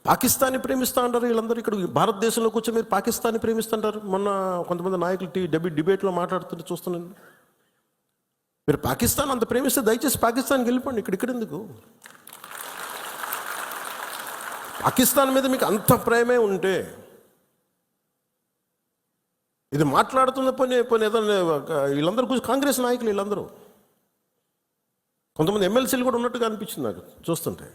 పాకిస్తాన్ని ప్రేమిస్తూ ఉంటారు వీళ్ళందరూ. ఇక్కడ భారతదేశంలోకి వచ్చి మీరు పాకిస్తాన్ని ప్రేమిస్తుంటారు. మొన్న కొంతమంది నాయకులు డిబేట్లో మాట్లాడుతుంటే చూస్తున్నాను. మీరు పాకిస్తాన్ అంత ప్రేమిస్తే దయచేసి పాకిస్తాన్కి వెళ్ళిపోండి. ఇక్కడ ఎందుకు? పాకిస్తాన్ మీద మీకు అంత ప్రేమే ఉంటే ఇది మాట్లాడుతున్న పని ఏదైనా వీళ్ళందరూ కూర్చొని కాంగ్రెస్ నాయకులు వీళ్ళందరూ కొంతమంది ఎమ్మెల్సీలు కూడా ఉన్నట్టుగా అనిపించింది నాకు చూస్తుంటే.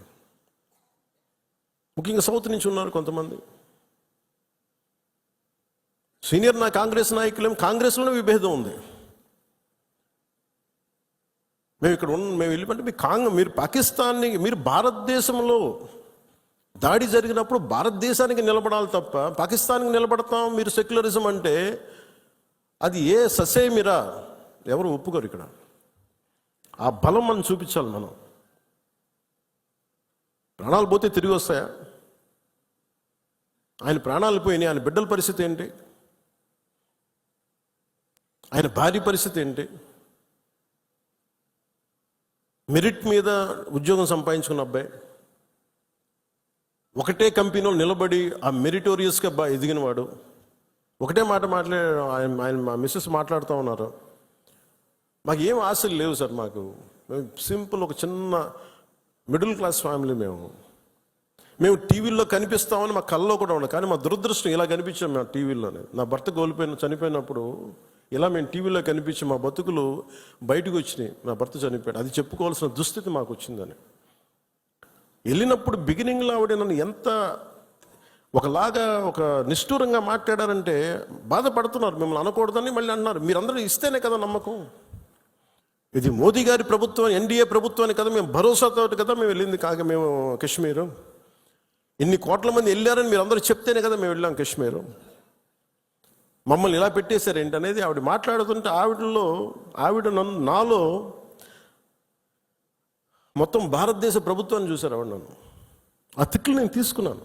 ముఖ్యంగా సౌత్ నుంచి ఉన్నారు కొంతమంది సీనియర్ కాంగ్రెస్ నాయకులేం. కాంగ్రెస్లోనే విభేదం ఉంది. మేము ఇక్కడ మేము వెళ్ళిపోతే మీరు పాకిస్తాన్ని, మీరు భారతదేశంలో దాడి జరిగినప్పుడు భారతదేశానికి నిలబడాలి తప్ప పాకిస్తాన్కి నిలబడతాం మీరు సెక్యులరిజం అంటే అది ఏ ససేమిరా ఎవరు ఒప్పుకోరు. ఇక్కడ ఆ బలం మనం చూపించాలి. మనం ప్రాణాలు పోతే తిరిగి వస్తాయా? ఆయన ప్రాణాలు పోయినాయి. ఆయన బిడ్డల పరిస్థితి ఏంటి? ఆయన భార్య పరిస్థితి ఏంటి? మెరిట్ మీద ఉద్యోగం సంపాదించుకున్న అబ్బాయి ఒకటే కంపెనీలో నిలబడి ఆ మెరిటోరియస్గా ఎదిగినవాడు ఒకటే మాట ఆయన మా మిస్సెస్ మాట్లాడుతూ ఉన్నారు. మాకు ఏం ఆశలు లేవు సార్. మేము సింపుల్ ఒక చిన్న మిడిల్ క్లాస్ ఫ్యామిలీ. మేము టీవీల్లో కనిపిస్తామని మా కళ్ళలో కూడా ఉన్నాం. కానీ మా దురదృష్టం ఇలా కనిపించాం మేము టీవీలోనే. నా భర్త చనిపోయినప్పుడు ఇలా మేము టీవీలో కనిపించి మా బతుకులు బయటకు వచ్చినాయి. నా భర్త చనిపోయాడు, అది చెప్పుకోవాల్సిన దుస్థితి మాకు వచ్చిందని. వెళ్ళినప్పుడు బిగినింగ్లో ఆవిడ నన్ను ఎంత ఒకలాగా ఒక నిష్ఠూరంగా మాట్లాడారంటే బాధపడుతున్నారు. మిమ్మల్ని అనకూడదని మళ్ళీ అన్నారు. మీరందరూ ఇస్తేనే కదా నమ్మకం. ఇది మోదీ గారి ప్రభుత్వం, ఎన్డీఏ ప్రభుత్వాన్ని కదా మేము భరోసాతో కదా మేము వెళ్ళింది. మేము కాశ్మీరు ఇన్ని కోట్ల మంది వెళ్ళారని మీరు అందరూ చెప్తేనే కదా మేము వెళ్ళాం కాశ్మీరు. మమ్మల్ని ఇలా పెట్టేశారు ఏంటి అనేది ఆవిడ మాట్లాడుతుంటే నాలో మొత్తం భారతదేశ ప్రభుత్వాన్ని చూశారు ఆవిడ. నన్ను ఆ తిట్లు నేను తీసుకున్నాను.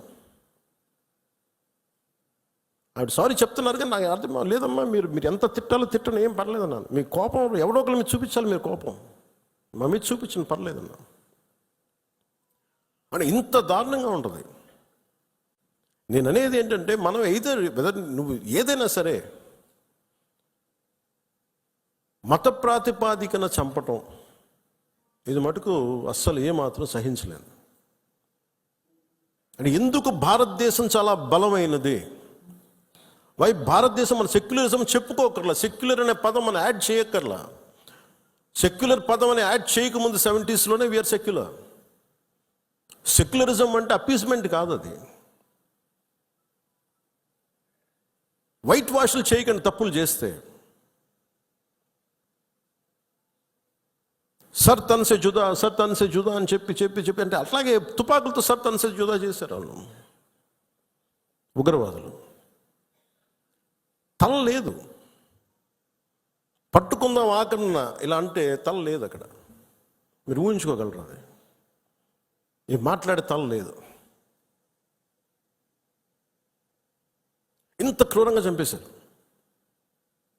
ఆవిడ సారీ చెప్తున్నారు కానీ నాకు అర్థం లేదమ్మా, మీరు ఎంత తిట్టాలో తిట్టను, ఏం పర్లేదన్నాను. మీ కోపం ఎవడో ఒకరి మీద చూపించాలి. మీరు కోపం మా మీద చూపించండి, పర్లేదన్నా. అంటే ఇంత దారుణంగా ఉంటుంది. నేను అనేది ఏంటంటే మనం నువ్వు ఏదైనా సరే మత ప్రాతిపాదికన చంపటం ఇది మటుకు అస్సలు ఏమాత్రం సహించలేదు. అంటే ఎందుకు భారతదేశం చాలా బలమైనది. భారతదేశం మన సెక్యులరిజం చెప్పుకోకర్లా. సెక్యులర్ అనే పదం మనం యాడ్ చేయక్కర్లా. సెక్యులర్ పదం అని యాడ్ చేయకముందు 70s వీఆర్ సెక్యులర్. సెక్యులరిజం అంటే అపీస్మెంట్ కాదు. అది వైట్ వాష్లు చేయకండి తప్పులు చేస్తే. సర్ తన్సే జుదా అని చెప్పి అంటే అట్లాగే తుపాకులతో సర్ తన్సే జుదా చేశారు వాళ్ళు ఉగ్రవాదులు. తల లేదు. పట్టుకుందాం ఆకన్నా ఇలా అంటే తల లేదు అక్కడ. మీరు ఊహించుకోగలరు. అది ఈ మాట్లాడే తల లేదు. ఇంత క్రూరంగా చంపేశారు.